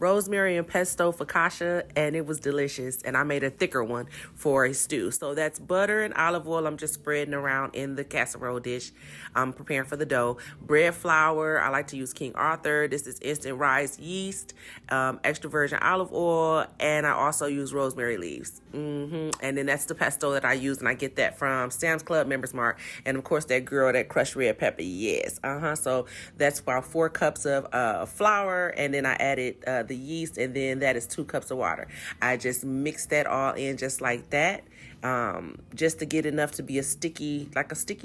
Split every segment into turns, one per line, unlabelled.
rosemary and pesto focaccia, and it was delicious. And I made a thicker one for a stew. So that's butter and olive oil. I'm just spreading around in the casserole dish. I'm preparing for the dough. Bread flour. I like to use King Arthur. This is instant rice yeast, extra virgin olive oil, and I also use rosemary leaves. And then that's the pesto that I use, and I get that from Sam's Club, Members Mark, and of course that girl that crushed red pepper. Yes, so that's about 4 cups of flour, and then I added the yeast, and then that is 2 cups of water. I just mix that all in just like that, just to get enough to be a sticky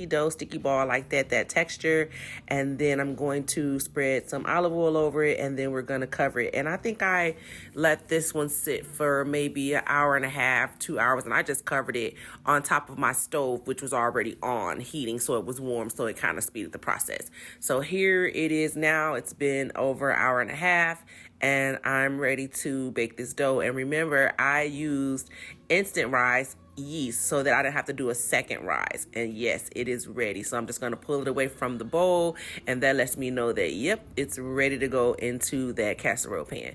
dough, sticky ball like that texture. And then I'm going to spread some olive oil over it, and then we're going to cover it. And I think I let this one sit for maybe an hour and a half, 2 hours, and I just covered it on top of my stove, which was already on heating, so it was warm, so it kind of speeded the process. So here it is now. It's been over an hour and a half, and I'm ready to bake this dough. And remember, I used instant rise yeast so that I didn't have to do a second rise. And yes, it is ready. So I'm just going to pull it away from the bowl, and that lets me know that, yep, it's ready to go into that casserole pan.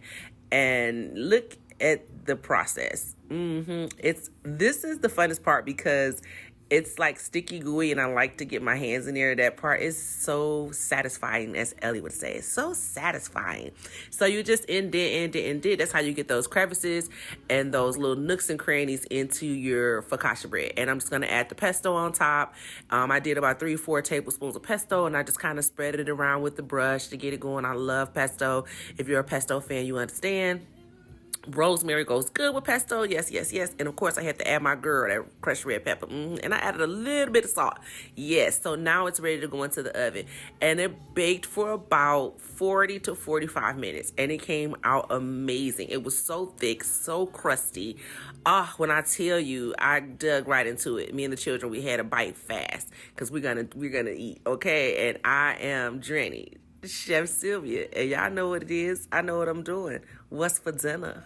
And look at the process. This is the funnest part because it's like sticky gooey, and I like to get my hands in there. That part is so satisfying, as Ellie would say. It's so satisfying. So you just indent. That's how you get those crevices and those little nooks and crannies into your focaccia bread. And I'm just going to add the pesto on top. I did about 3-4 tablespoons of pesto, and I just kind of spread it around with the brush to get it going. I love pesto. If you're a pesto fan, you understand. Rosemary goes good with pesto. Yes. And of course, I had to add my girl, that crushed red pepper. And I added a little bit of salt. Yes. So now it's ready to go into the oven. And it baked for about 40 to 45 minutes. And it came out amazing. It was so thick, so crusty. When I tell you, I dug right into it. Me and the children, we had a bite fast because we're gonna eat. Okay. And I am Drenny, Chef Sylvia. And y'all know what it is. I know what I'm doing. What's for dinner?